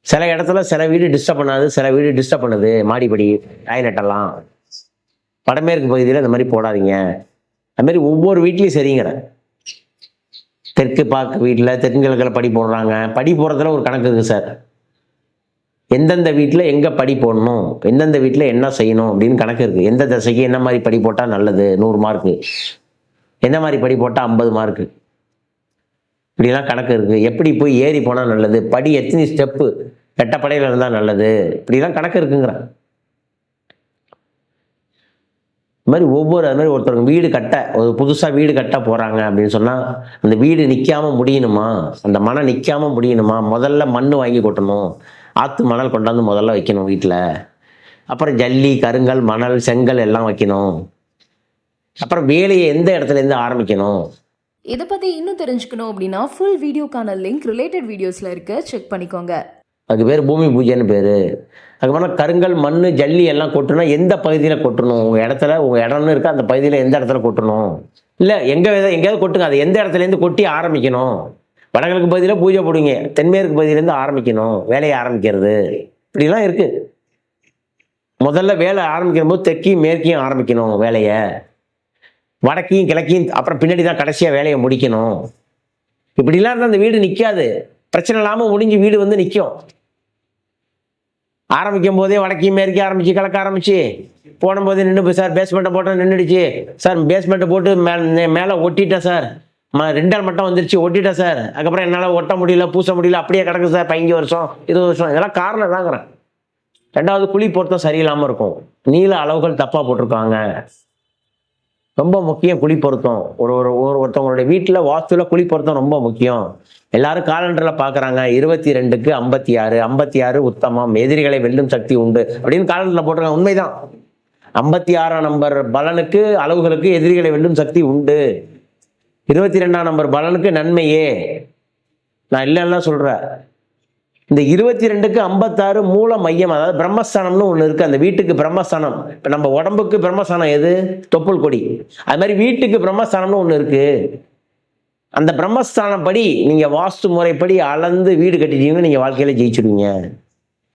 சில இடத்துல சில வீடு டிஸ்டர்ப் பண்ணாது, சில வீடு டிஸ்டர்ப் பண்ணுது. மாடிப்படி, டாய்லெட் எல்லாம். வடமேற்கு பகுதியில் இந்த மாதிரி போடாதீங்க. அது மாதிரி ஒவ்வொரு வீட்லையும் சரிங்கிறேன். தெற்கு பார்க்க வீட்டில் தென்கிழக்கில் படி போடுறாங்க. படி போடுறதுல ஒரு கணக்கு இருக்குது சார். எந்தெந்த வீட்டில் எங்கே படி போடணும், எந்தெந்த வீட்டில் என்ன செய்யணும் அப்படின்னு கணக்கு இருக்குது. எந்த திசைக்கு என்ன மாதிரி படி போட்டால் நல்லது 100 மார்க்கு, என்ன மாதிரி படி போட்டால் 50 மார்க்கு, இப்படிலாம் கணக்கு இருக்குது. எப்படி போய் ஏறி போனால் நல்லது, படி எத்தனை ஸ்டெப்பு வெட்டப்படையில் இருந்தால் நல்லது, இப்படிலாம் கணக்கு இருக்குங்கிறேன். இது மாதிரி அது மாதிரி ஒருத்தருக்கு வீடு கட்ட, ஒரு புதுசாக வீடு கட்ட போகிறாங்க அப்படின்னு சொன்னால், அந்த வீடு நிற்காமல் முடியணுமா, அந்த மணல் நிற்காமல் முடியணுமா, முதல்ல மண் வாங்கி கொட்டணும். ஆற்று மணல் கொண்டாந்து முதல்ல வைக்கணும் வீட்டில். அப்புறம் ஜல்லி, கருங்கல், மணல், செங்கல் எல்லாம் வைக்கணும். அப்புறம் வேலையை எந்த இடத்துலேருந்து ஆரம்பிக்கணும். இதை பற்றி இன்னும் தெரிஞ்சுக்கணும் அப்படின்னா ஃபுல் வீடியோக்கான லிங்க் ரிலேட்டட் வீடியோஸில் இருக்க செக் பண்ணிக்கோங்க. அதுக்கு பேர் பூமி பூஜைன்னு பேர். அதுக்கப்புறம் கருங்கல், மண், ஜல்லி எல்லாம் கொட்டணும்னா எந்த பகுதியில் கொட்டணும், உங்கள் இடம்னு இருக்கா அந்த பகுதியில் எந்த இடத்துல கொட்டணும், இல்லை எங்கேயாவது கொட்டுங்க, அது எந்த இடத்துலேருந்து கொட்டி ஆரம்பிக்கணும். வடகிழக்கு பகுதியில் பூஜை போடுங்க, தென்மேற்கு பகுதியிலேருந்து ஆரம்பிக்கணும் வேலையை ஆரம்பிக்கிறது. இப்படிலாம் இருக்குது. முதல்ல வேலை ஆரம்பிக்கிற போது தெற்கையும் மேற்கையும் ஆரம்பிக்கணும் வேலையை, வடக்கையும் கிழக்கையும், அப்புறம் பின்னாடி தான் கடைசியாக வேலையை முடிக்கணும். இப்படிலாம் இருந்தால் அந்த வீடு நிற்காது. பிரச்சனை இல்லாமல் முடிஞ்சு வீடு வந்து நிற்கும். ஆரம்பிக்கும் போதே வடக்கையும் மேற்கே ஆரம்பிச்சு கிழக்க ஆரம்பிச்சு போடும்போது நின்று சார் பேஸ்மெண்ட்டை போட்டால் நின்றுடுச்சு சார், பேஸ்மெண்ட்டை போட்டு மேலே ஒட்டிட்டேன் சார், 2 நாள் மட்டும் வந்துருச்சு ஒட்டிட்டேன் சார், அதுக்கப்புறம் என்னால் ஒட்ட முடியல, பூச முடியல, அப்படியே கிடக்கு சார் 15 வருஷம் 20 வருஷம். இதெல்லாம் காரணம் தாங்கிறேன். 2வது குழி பொருத்தம் சரியில்லாமல் இருக்கும், நீள அளவுகள் தப்பாக போட்டிருக்காங்க. ரொம்ப முக்கியம் குழி பொருத்தம். ஒருத்தவங்களுடைய வீட்டில் வாஸ்துவில் குழி பொருத்தம் ரொம்ப முக்கியம். எல்லாரும் காலண்டரில் பார்க்குறாங்க 22க்கு 56, 56 உத்தமம், எதிரிகளை வெல்லும் சக்தி உண்டு அப்படின்னு காலண்டரில் போட்டிருக்காங்க. உண்மைதான். 56ஆம் நம்பர் பலனுக்கு, அளவுகளுக்கு எதிரிகளை வெல்லும் சக்தி உண்டு. 22ஆம் நம்பர் பலனுக்கு நன்மையே. நான் இல்லைன்னா சொல்கிறேன். இந்த 22க்கு 56 மூல மையம், அதாவது பிரம்மஸ்தானம்னு ஒன்று இருக்குது. அந்த வீட்டுக்கு பிரம்மஸ்தானம், இப்போ நம்ம உடம்புக்கு பிரம்மஸ்தானம் எது, தொப்புள் கொடி. அது மாதிரி வீட்டுக்கு பிரம்மஸ்தானம்னு ஒன்று இருக்குது. அந்த பிரம்மஸ்தானம் படி நீங்கள் வாஸ்து முறைப்படி அளந்து வீடு கட்டிட்டீங்கன்னா நீங்கள் வாழ்க்கையில் ஜெயிச்சிடுவீங்க.